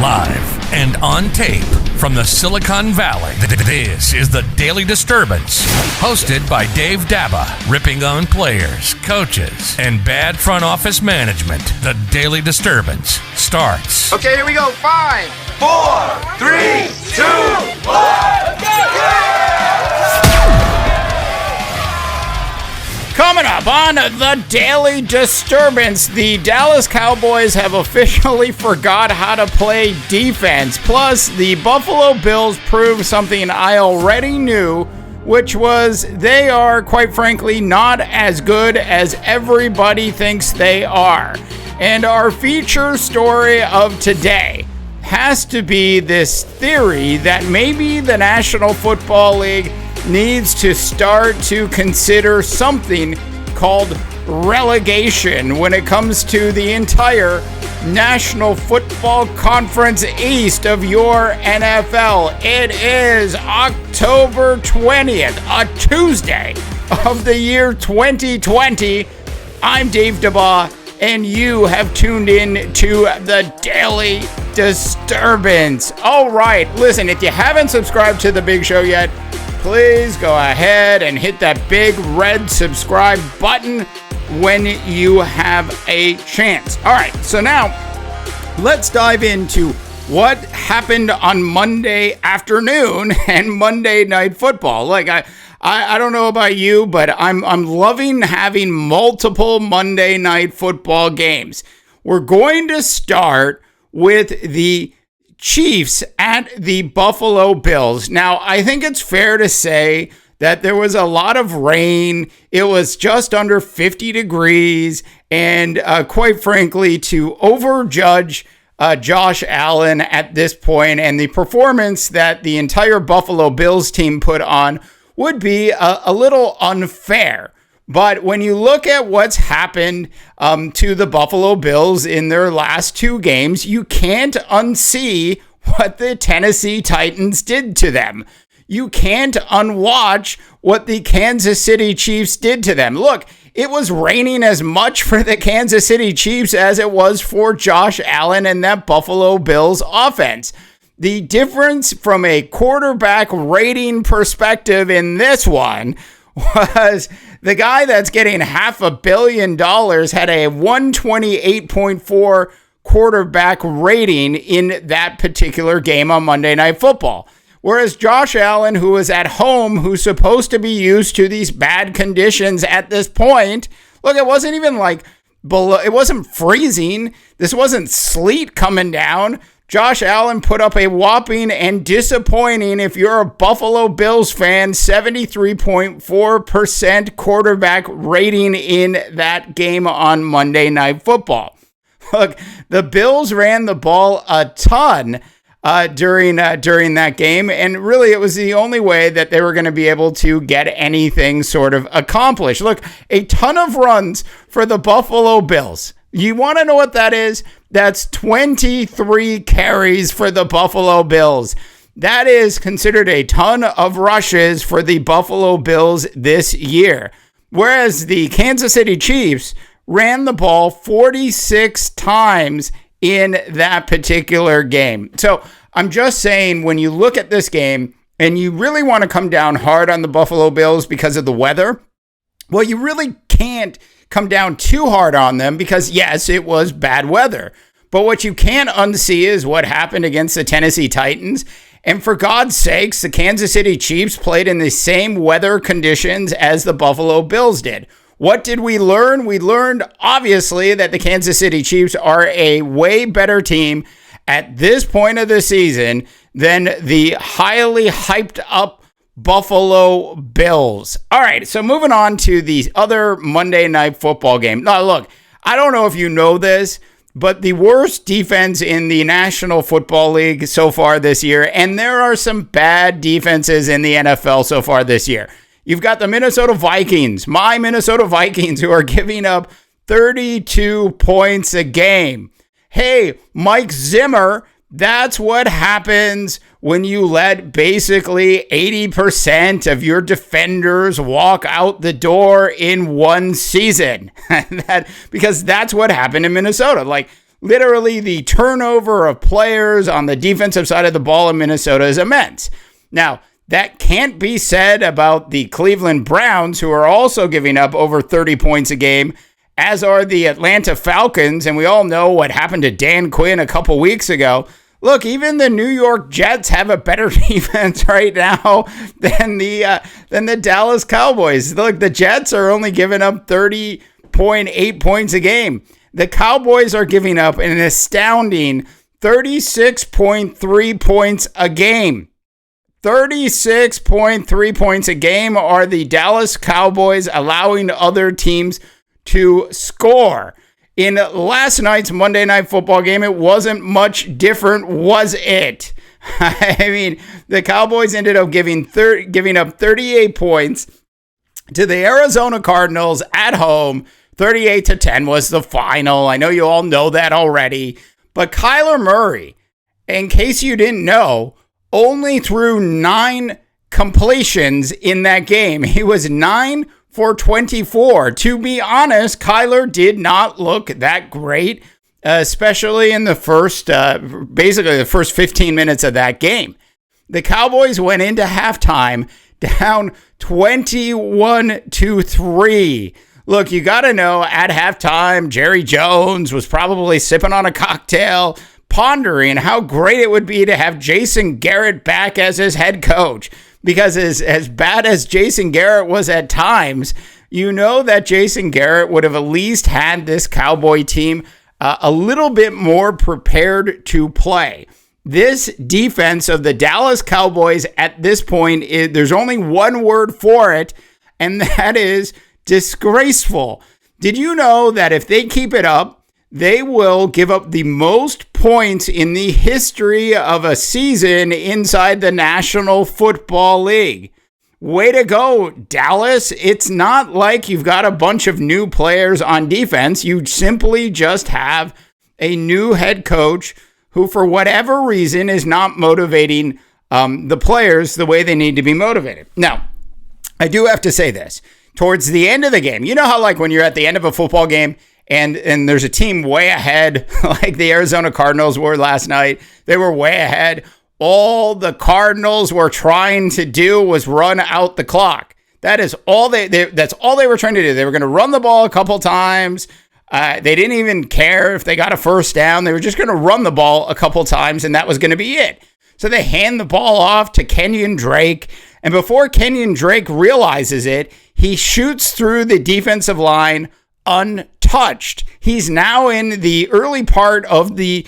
Live and on tape from the Silicon Valley, this is the Daily Disturbance, hosted by Dave Daba, ripping on players, coaches, and bad front office management. The Daily Disturbance starts. Okay, here we go. 5, 4, 3, 2, 1, go! Coming up on the Daily Disturbance, the Dallas Cowboys have officially forgot how to play defense. Plus, the Buffalo Bills prove something I already knew, which was they are, quite frankly, not as good as everybody thinks they are. And our feature story of today has to be this theory that maybe the National Football League needs to start to consider something called relegation when it comes to the entire National Football Conference East of your NFL. It is October 20th, a Tuesday of the year 2020. I'm Dave DeBaugh, and you have tuned in to the Daily Disturbance. All right, listen, if you haven't subscribed to the big show yet, please go ahead and hit that big red subscribe button when you have a chance. All right, so now let's dive into what happened on Monday afternoon and Monday Night Football. Like, I don't know about you, but I'm loving having multiple Monday Night Football games. We're going to start with the Chiefs at the Buffalo Bills. Now, I think it's fair to say that there was a lot of rain. It was just under 50 degrees. And quite frankly, to overjudge Josh Allen at this point and the performance that the entire Buffalo Bills team put on would be a little unfair. But when you look at what's happened to the Buffalo Bills in their last two games, you can't unsee what the Tennessee Titans did to them. You can't unwatch what the Kansas City Chiefs did to them. Look, it was raining as much for the Kansas City Chiefs as it was for Josh Allen and that Buffalo Bills offense. The difference from a quarterback rating perspective in this one was the guy that's getting $500 million had a 128.4 quarterback rating in that particular game on Monday Night Football. Whereas Josh Allen, who was at home, who's supposed to be used to these bad conditions at this point, look, it wasn't even like below, it wasn't freezing. This wasn't sleet coming down. Josh Allen put up a whopping and disappointing, if you're a Buffalo Bills fan, 73.4% quarterback rating in that game on Monday Night Football. Look, the Bills ran the ball a ton during that game, and really it was the only way that they were going to be able to get anything sort of accomplished. Look, a ton of runs for the Buffalo Bills. You want to know what that is? That's 23 carries for the Buffalo Bills. That is considered a ton of rushes for the Buffalo Bills this year. Whereas the Kansas City Chiefs ran the ball 46 times in that particular game. So I'm just saying, when you look at this game and you really want to come down hard on the Buffalo Bills because of the weather, well, you really can't come down too hard on them because, yes, it was bad weather. But what you can't unsee is what happened against the Tennessee Titans. And for God's sakes, the Kansas City Chiefs played in the same weather conditions as the Buffalo Bills did. What did we learn? We learned, obviously, that the Kansas City Chiefs are a way better team at this point of the season than the highly hyped up Buffalo Bills. All right, so moving on to the other Monday Night Football game. Now, look, I don't know if you know this, but the worst defense in the National Football League so far this year, and there are some bad defenses in the NFL so far this year. You've got the Minnesota Vikings, my Minnesota Vikings, who are giving up 32 points a game. Hey, Mike Zimmer, that's what happens when you let basically 80% of your defenders walk out the door in one season. Because that's what happened in Minnesota. Like, literally the turnover of players on the defensive side of the ball in Minnesota is immense. Now, that can't be said about the Cleveland Browns, who are also giving up over 30 points a game, as are the Atlanta Falcons, and we all know what happened to Dan Quinn a couple weeks ago. Look, even the New York Jets have a better defense right now than the Dallas Cowboys. Look, the Jets are only giving up 30.8 points a game. The Cowboys are giving up an astounding 36.3 points a game. 36.3 points a game are the Dallas Cowboys allowing other teams to score. In last night's Monday Night Football game, it wasn't much different, was it? I mean, the Cowboys ended up giving up 38 points to the Arizona Cardinals at home. 38-10 was the final. I know you all know that already. But Kyler Murray, in case you didn't know, only threw 9 completions in that game. He was 9 for 24. To be honest, Kyler did not look that great, especially in the first 15 minutes of that game. The Cowboys went into halftime down 21-3. Look, you got to know, at halftime, Jerry Jones was probably sipping on a cocktail, pondering how great it would be to have Jason Garrett back as his head coach. Because as bad as Jason Garrett was at times, you know that Jason Garrett would have at least had this Cowboy team a little bit more prepared to play. This defense of the Dallas Cowboys at this point, there's only one word for it, and that is disgraceful. Did you know that if they keep it up, they will give up the most points in the history of a season inside the National Football League? Way to go, Dallas. It's not like you've got a bunch of new players on defense. You simply just have a new head coach who, for whatever reason, is not motivating the players the way they need to be motivated. Now, I do have to say this. Towards the end of the game, you know how like when you're at the end of a football game and there's a team way ahead, like the Arizona Cardinals were last night, they were way ahead. All the Cardinals were trying to do was run out the clock. That's all they were trying to do. They were going to run the ball a couple times. They didn't even care if they got a first down. They were just going to run the ball a couple times, and that was going to be it. So they hand the ball off to Kenyon Drake, and before Kenyon Drake realizes it, he shoots through the defensive line untouched. He's now in the early part of the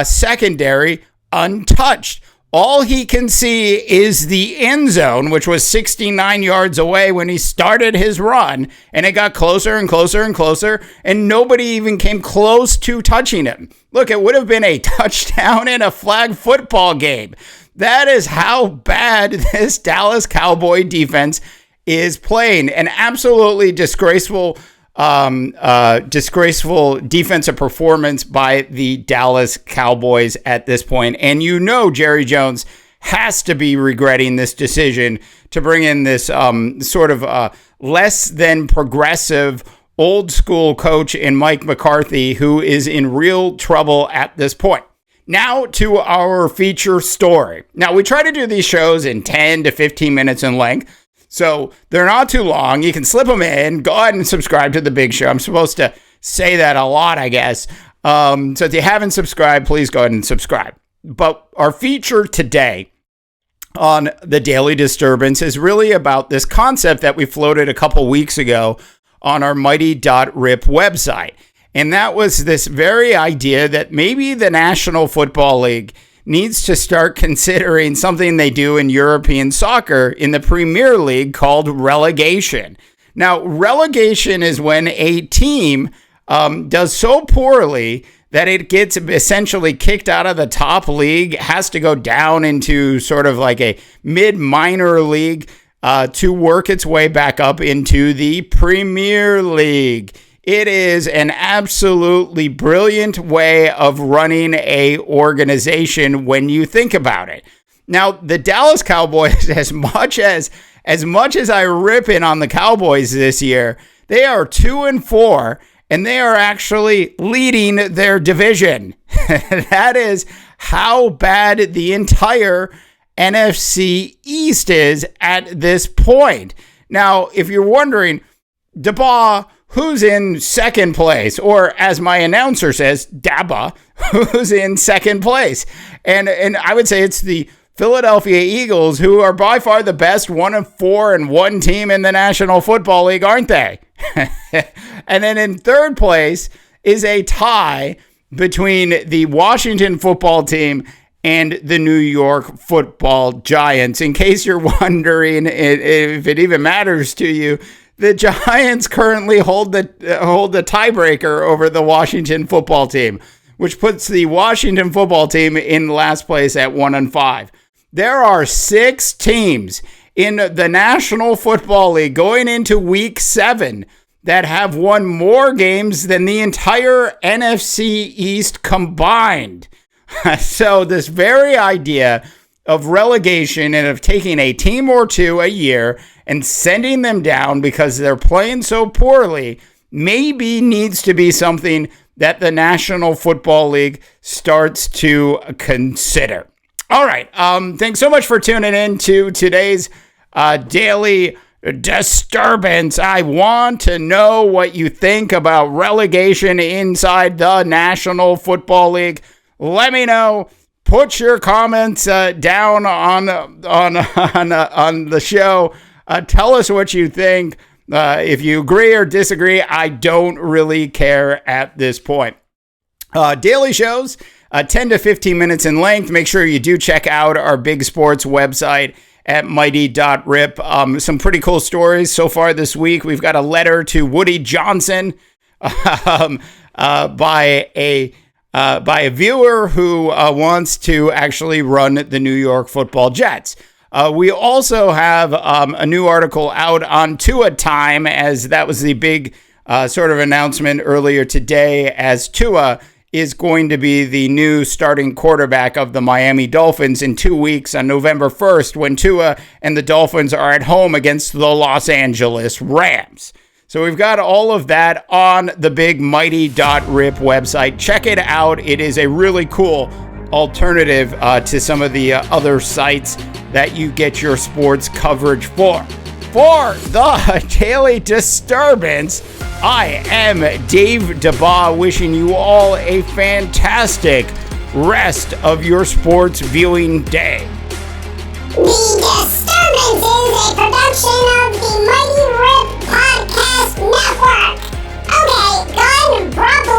secondary untouched. All he can see is the end zone, which was 69 yards away when he started his run, and it got closer and closer and closer, and nobody even came close to touching him. Look, it would have been a touchdown in a flag football game. That is how bad this Dallas Cowboy defense is playing. An absolutely disgraceful defensive performance by the Dallas Cowboys at this point. And you know Jerry Jones has to be regretting this decision to bring in this sort of less than progressive old school coach in Mike McCarthy, who is in real trouble at this point. Now to our feature story. Now, we try to do these shows in 10 to 15 minutes in length, so they're not too long. You can slip them in. Go ahead and subscribe to The Big Show. I'm supposed to say that a lot, I guess. So if you haven't subscribed, please go ahead and subscribe. But our feature today on the Daily Disturbance is really about this concept that we floated a couple weeks ago on our mighty.rip website. And that was this very idea that maybe the National Football League needs to start considering something they do in European soccer in the Premier League called relegation. Now, relegation is when a team does so poorly that it gets essentially kicked out of the top league, has to go down into sort of like a mid-minor league to work its way back up into the Premier League. It is an absolutely brilliant way of running a organization when you think about it. Now, the Dallas Cowboys, as much as I rip in on the Cowboys this year, they are 2-4, and they are actually leading their division. That is how bad the entire NFC East is at this point. Now, if you're wondering, Daba, who's in second place? Or as my announcer says, Daba, who's in second place? And I would say it's the Philadelphia Eagles, who are by far the best 1-4-1 team in the National Football League, aren't they? And then in third place is a tie between the Washington football team and the New York Football Giants. In case you're wondering if it even matters to you, the Giants currently hold the tiebreaker over the Washington football team, which puts the Washington football team in last place at 1-5. There are 6 teams in the National Football League going into Week 7 that have won more games than the entire NFC East combined. So this very idea of relegation and of taking a team or two a year and sending them down because they're playing so poorly maybe needs to be something that the National Football League starts to consider. All right. Thanks so much for tuning in to today's Daily Disturbance. I want to know what you think about relegation inside the National Football League. Let me know. Put your comments down on the show. Tell us what you think. If you agree or disagree, I don't really care at this point. Daily shows, 10 to 15 minutes in length. Make sure you do check out our Big Sports website at mighty.rip. Some pretty cool stories so far this week. We've got a letter to Woody Johnson by a viewer who wants to actually run the New York Football Jets. We also have a new article out on Tua time, as that was the big sort of announcement earlier today, as Tua is going to be the new starting quarterback of the Miami Dolphins in 2 weeks on November 1st, when Tua and the Dolphins are at home against the Los Angeles Rams. So we've got all of that on the big mighty.rip website. Check it out. It is a really cool alternative to some of the other sites that you get your sports coverage for. For the Daily Disturbance, I am Dave Daba, wishing you all a fantastic rest of your sports viewing day. The Disturbance is a production of the Mighty Rip Podcast Network. Okay, gun properly.